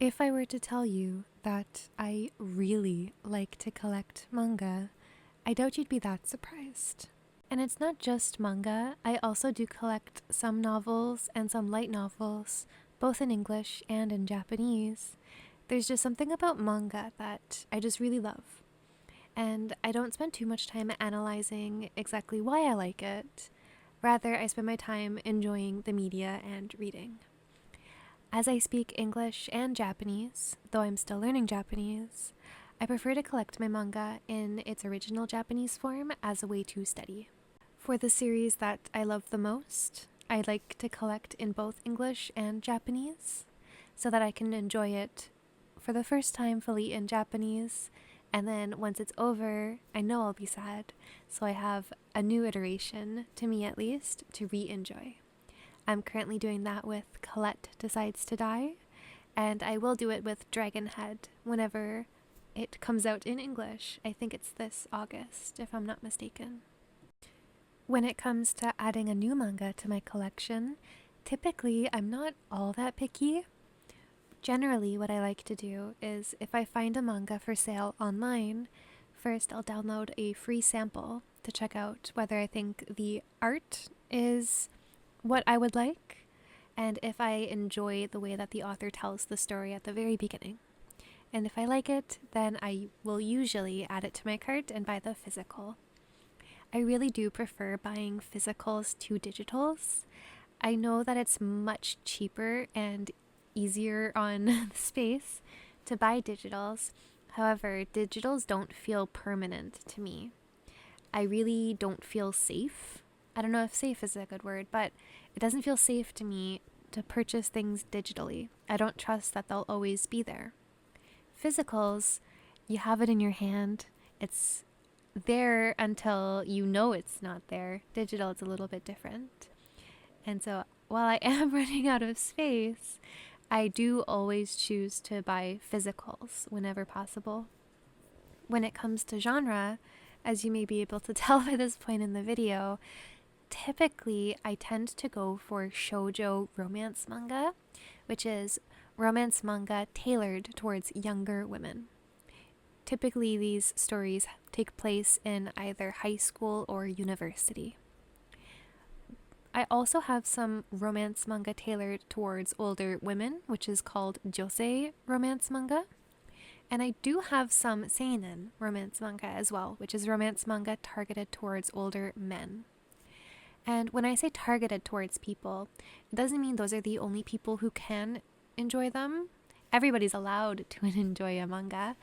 If I were to tell you that I really like to collect manga, I doubt you'd be that surprised. And it's not just manga, I also do collect some novels and some light novels, both in English and in Japanese. There's just something about manga that I just really love. And I don't spend too much time analyzing exactly why I like it. Rather, I spend my time enjoying the media and reading. As I speak English and Japanese, though I'm still learning Japanese, I prefer to collect my manga in its original Japanese form as a way to study. For the series that I love the most, I like to collect in both English and Japanese so that I can enjoy it for the first time fully in Japanese, and then once it's over, I know I'll be sad, so I have a new iteration, to me at least, to re-enjoy. I'm currently doing that with Colette Decides to Die, and I will do it with Dragonhead whenever it comes out in English. I think it's this August, if I'm not mistaken. When it comes to adding a new manga to my collection, typically I'm not all that picky. Generally, what I like to do is if I find a manga for sale online, first I'll download a free sample to check out whether I think the art is what I would like, and if I enjoy the way that the author tells the story at the very beginning. And if I like it, then I will usually add it to my cart and buy the physical. I really do prefer buying physicals to digitals. I know that it's much cheaper and easier on the space to buy digitals. However, digitals don't feel permanent to me. I really don't feel safe. I don't know if safe is a good word, but it doesn't feel safe to me to purchase things digitally. I don't trust that they'll always be there. Physicals, you have it in your hand. It's there until you know it's not there. Digital, it's a little bit different. And so while I am running out of space, I do always choose to buy physicals whenever possible. When it comes to genre, as you may be able to tell by this point in the video, typically I tend to go for shoujo romance manga, which is romance manga tailored towards younger women. Typically, these stories take place in either high school or university. I also have some romance manga tailored towards older women, which is called josei romance manga. And I do have some seinen romance manga as well, which is romance manga targeted towards older men. And when I say targeted towards people, it doesn't mean those are the only people who can enjoy them. Everybody's allowed to enjoy a manga.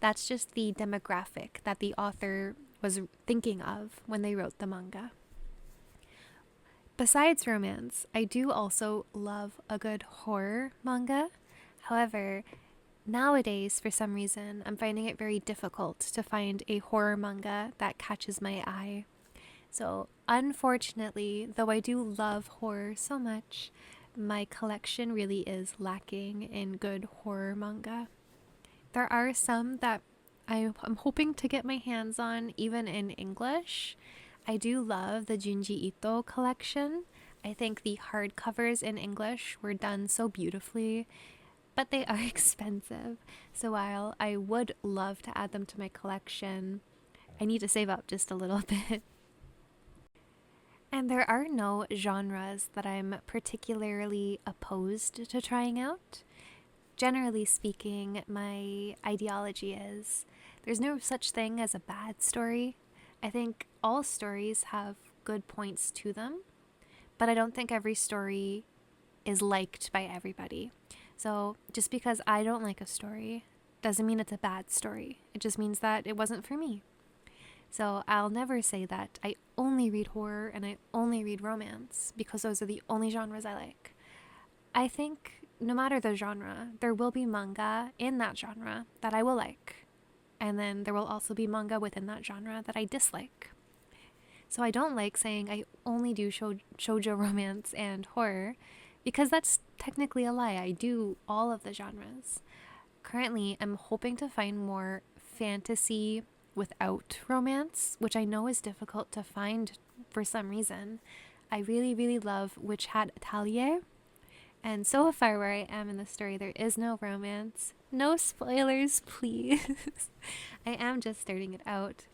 That's just the demographic that the author was thinking of when they wrote the manga. Besides romance, I do also love a good horror manga. However, nowadays, for some reason, I'm finding it very difficult to find a horror manga that catches my eye. So, unfortunately, though I do love horror so much, my collection really is lacking in good horror manga. There are some that I'm hoping to get my hands on, even in English. I do love the Junji Ito collection. I think the hardcovers in English were done so beautifully, but they are expensive. So while I would love to add them to my collection, I need to save up just a little bit. And there are no genres that I'm particularly opposed to trying out. Generally speaking, my ideology is there's no such thing as a bad story. I think all stories have good points to them, but I don't think every story is liked by everybody. So just because I don't like a story doesn't mean it's a bad story. It just means that it wasn't for me. So I'll never say that I only read horror and I only read romance because those are the only genres I like. I think no matter the genre, there will be manga in that genre that I will like. And then there will also be manga within that genre that I dislike. So I don't like saying I only do shoujo romance and horror because that's technically a lie. I do all of the genres. Currently, I'm hoping to find more fantasy without romance, which I know is difficult to find for some reason. I really, really love Witch Hat Atelier. And so far, where I am in the story, there is no romance. No spoilers, please. I am just starting it out,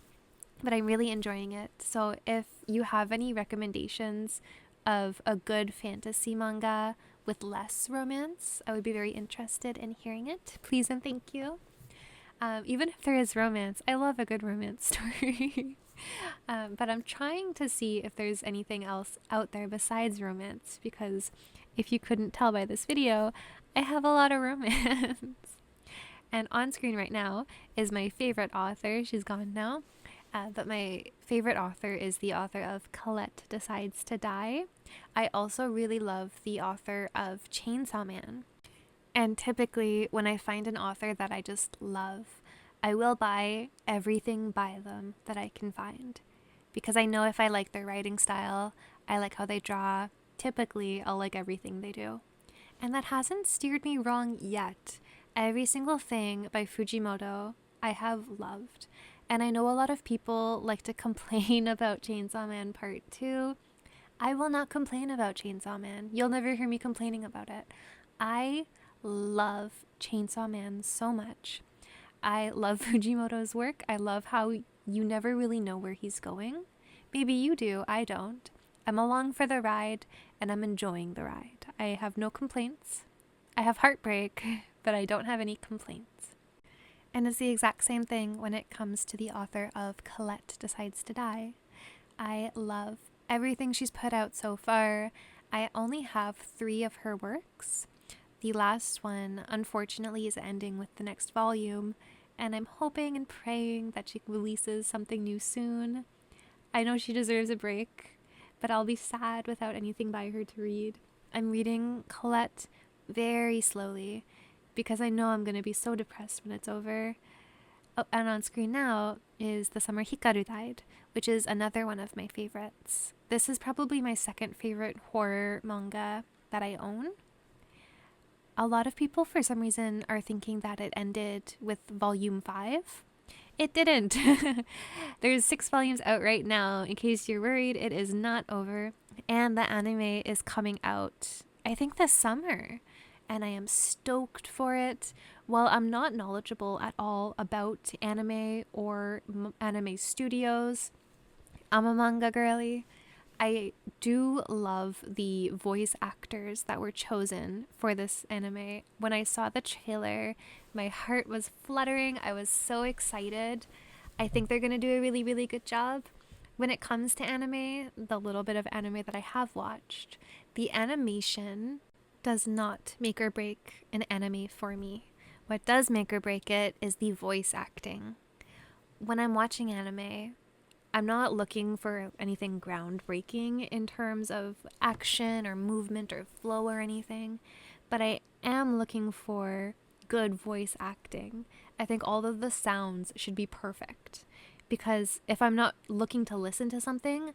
but I'm really enjoying it. So, if you have any recommendations of a good fantasy manga with less romance, I would be very interested in hearing it. Please and thank you. Even if there is romance, I love a good romance story. But I'm trying to see if there's anything else out there besides romance, because if you couldn't tell by this video, I have a lot of romance. And on screen right now is my favorite author. She's gone now. But my favorite author is the author of Colette Decides to Die. I also really love the author of Chainsaw Man. And typically, when I find an author that I just love, I will buy everything by them that I can find. Because I know if I like their writing style, I like how they draw, typically I'll like everything they do. And that hasn't steered me wrong yet. Every single thing by Fujimoto I have loved. And I know a lot of people like to complain about Chainsaw Man Part 2. I will not complain about Chainsaw Man. You'll never hear me complaining about it. I love Chainsaw Man so much. I love Fujimoto's work. I love how you never really know where he's going. Maybe you do, I don't. I'm along for the ride and I'm enjoying the ride. I have no complaints. I have heartbreak, but I don't have any complaints. And it's the exact same thing when it comes to the author of Colette Decides to Die. I love everything she's put out so far. I only have 3 of her works. The last one, unfortunately, is ending with the next volume, and I'm hoping and praying that she releases something new soon. I know she deserves a break, but I'll be sad without anything by her to read. I'm reading Colette very slowly because I know I'm going to be so depressed when it's over. Oh, and on screen now is The Summer Hikaru Died, which is another one of my favorites. This is probably my second favorite horror manga that I own. A lot of people, for some reason, are thinking that it ended with volume 5. It didn't. There's 6 volumes out right now. In case you're worried, it is not over. And the anime is coming out, I think, this summer. And I am stoked for it. While I'm not knowledgeable at all about anime or anime studios, I'm a manga girly. I do love the voice actors that were chosen for this anime. When I saw the trailer, my heart was fluttering. I was so excited. I think they're going to do a really, really good job. When it comes to anime, the little bit of anime that I have watched, the animation does not make or break an anime for me. What does make or break it is the voice acting. When I'm watching anime, I'm not looking for anything groundbreaking in terms of action or movement or flow or anything, but I am looking for good voice acting. I think all of the sounds should be perfect, because if I'm not looking to listen to something,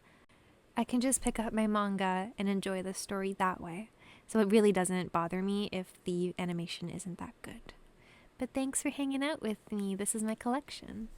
I can just pick up my manga and enjoy the story that way. So it really doesn't bother me if the animation isn't that good. But thanks for hanging out with me. This is my collection.